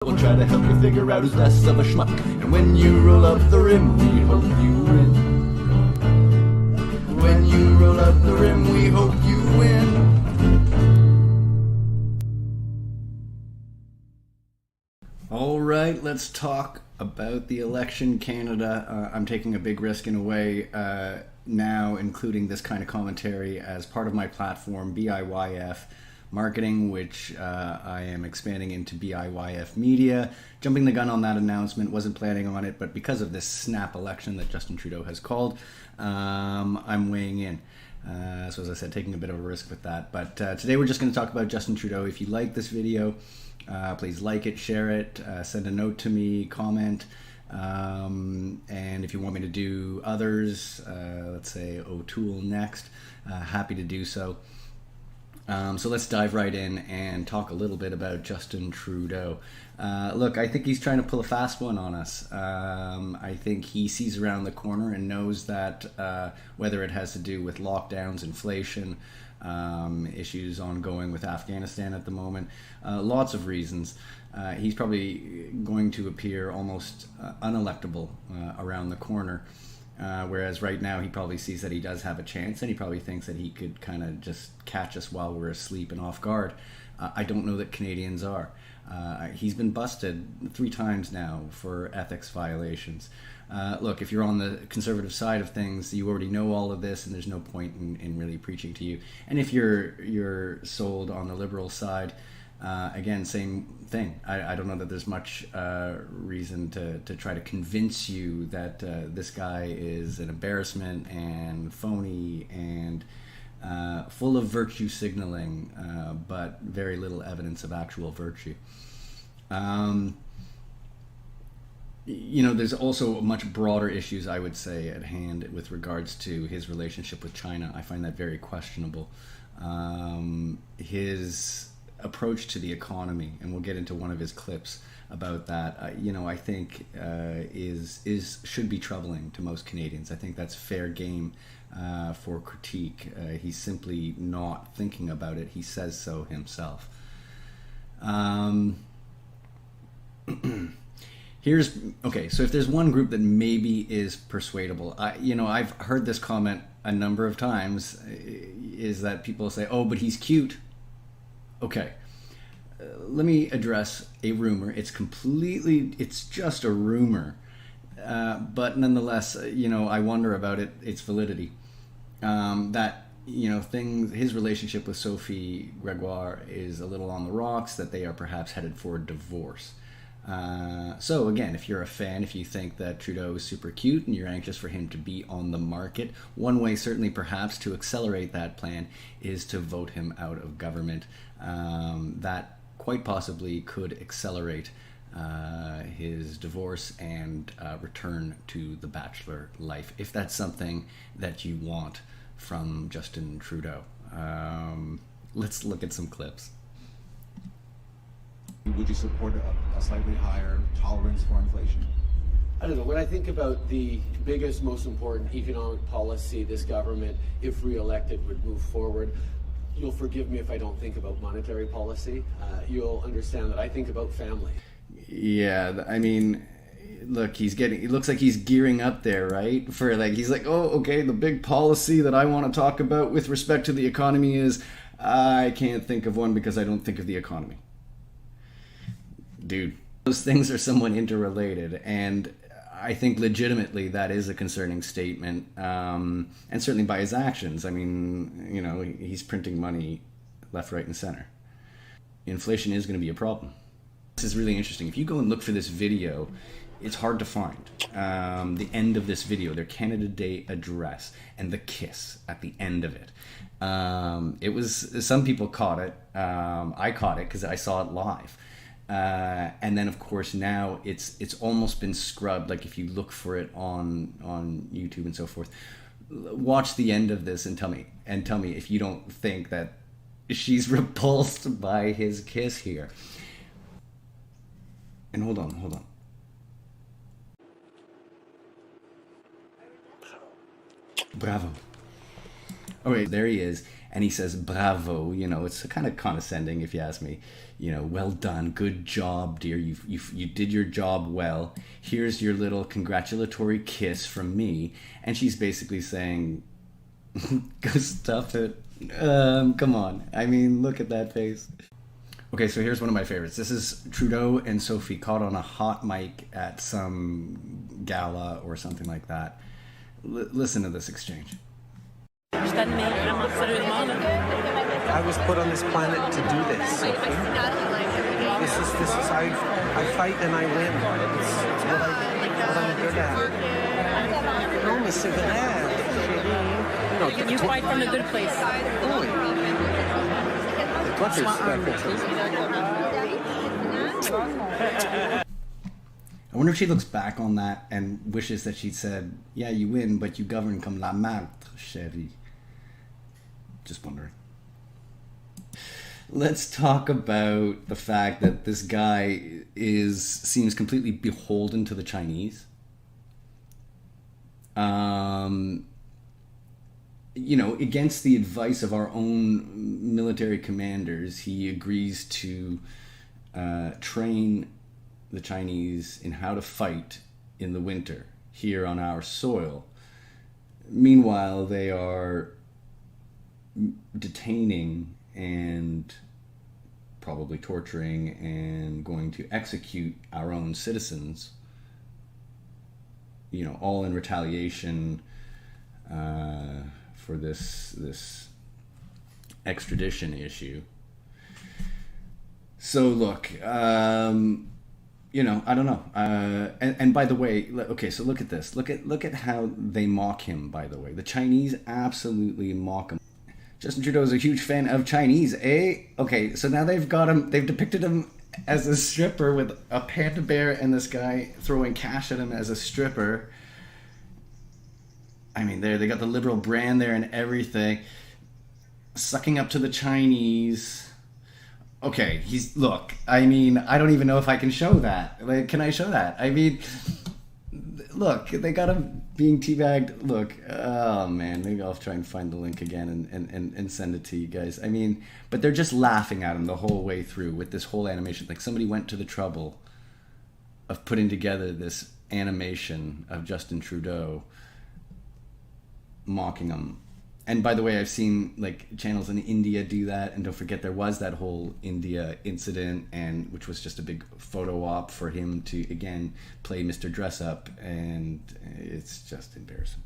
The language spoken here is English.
We'll try to help you figure out who's less of a schmuck. And when you roll up the rim, we hope you win. When you roll up the rim, we hope you win. All right, let's talk about the election, Canada. I'm taking a big risk in a way now, including this kind of commentary as part of my platform, BIYF Marketing, which I am expanding into BIYF Media. Jumping the gun on that announcement, wasn't planning on it, but because of this snap election that Justin Trudeau has called, I'm weighing in. So as I said, taking a bit of a risk with that. But today we're just going to talk about Justin Trudeau. If you like this video, please like it, share it, send a note to me, comment. And if you want me to do others, let's say O'Toole next, happy to do so. So let's dive right in and talk a little bit about Justin Trudeau. Look, I think he's trying to pull a fast one on us. I think he sees around the corner and knows that whether it has to do with lockdowns, inflation, issues ongoing with Afghanistan at the moment, lots of reasons, he's probably going to appear almost unelectable around the corner. Whereas right now he probably sees that he does have a chance, and he probably thinks that he could kind of just catch us while we're asleep and off guard. I don't know that Canadians are. He's been busted 3 times now for ethics violations. Look, if you're on the conservative side of things, you already know all of this, and there's no point in really preaching to you. And if you're sold on the liberal side, again, same thing. I don't know that there's much reason to try to convince you that this guy is an embarrassment and phony and full of virtue signaling, but very little evidence of actual virtue. You know, there's also much broader issues, I would say, at hand with regards to his relationship with China. I find that very questionable. His approach to the economy, and we'll get into one of his clips about that, you know, I think should be troubling to most Canadians. I think that's fair game for critique. He's simply not thinking about it. He says so himself. Okay, so if there's one group that maybe is persuadable, you know, I've heard this comment a number of times, is that people say, oh, but he's cute. Okay, let me address a rumor. It's just a rumor, but nonetheless, you know, I wonder about its validity. That, you know, his relationship with Sophie Gregoire is a little on the rocks, that they are perhaps headed for a divorce. So again, if you're a fan, if you think that Trudeau is super cute and you're anxious for him to be on the market, one way certainly perhaps to accelerate that plan is to vote him out of government. That quite possibly could accelerate his divorce and return to the bachelor life, if that's something that you want from Justin Trudeau. Let's look at some clips. Would you support a slightly higher tolerance for inflation? I don't know. When I think about the biggest, most important economic policy this government, if re-elected, would move forward, you'll forgive me if I don't think about monetary policy. You'll understand that I think about family. Yeah, I mean, look, it looks like he's gearing up there, right? For he's like, oh, okay, the big policy that I want to talk about with respect to the economy is, I can't think of one because I don't think of the economy. Dude, those things are somewhat interrelated, and I think legitimately that is a concerning statement, and certainly by his actions. I mean, you know, he's printing money left, right, and center. Inflation is going to be a problem. This is really interesting. If you go and look for this video, it's hard to find. The end of this video, their Canada Day address, and the kiss at the end of it. It was, some people caught it. I caught it because I saw it live. And then, of course, now it's almost been scrubbed. Like if you look for it on YouTube and so forth, watch the end of this and tell me if you don't think that she's repulsed by his kiss here. And hold on. Bravo. Okay, there he is. and he says bravo. You know, it's kind of condescending if you ask me. You know, well done, good job, dear. You did your job well. Here's your little congratulatory kiss from me. And she's basically saying, go stuff it. Come on. I mean, look at that face. Okay, so here's one of my favorites. This is Trudeau and Sophie caught on a hot mic at some gala or something like that. Listen to this exchange. I was put on this planet to do this, Sophie. This is I fight and I win. It's what I'm good at. Non, mais c'est vrai, chérie. You fight from a good place. Oui. Toi, tu es I wonder if she looks back on that and wishes that she'd said, yeah, you win, but you govern comme la martre, chérie. Just wondering. Let's talk about the fact that this guy seems completely beholden to the Chinese. You know, against the advice of our own military commanders, he agrees to train the Chinese in how to fight in the winter here on our soil. Meanwhile, they are detaining and probably torturing and going to execute our own citizens, you know, all in retaliation for this extradition issue. So look, you know, I don't know. And by the way, okay, so look at this. Look at how they mock him, by the way. The Chinese absolutely mock him. Justin Trudeau is a huge fan of Chinese, eh? Okay, so now they've depicted him as a stripper with a panda bear and this guy throwing cash at him as a stripper. I mean, they got the liberal brand there and everything. Sucking up to the Chinese. Okay, look, I mean, I don't even know if I can show that. Like, can I show that? I mean, look, they got him being teabagged. Look, oh man, maybe I'll try and find the link again and send it to you guys. I mean, but they're just laughing at him the whole way through with this whole animation. Like, somebody went to the trouble of putting together this animation of Justin Trudeau mocking him. And by the way, I've seen like channels in India do that, and don't forget there was that whole India incident, and which was just a big photo op for him to again play Mr. Dress Up, and it's just embarrassing.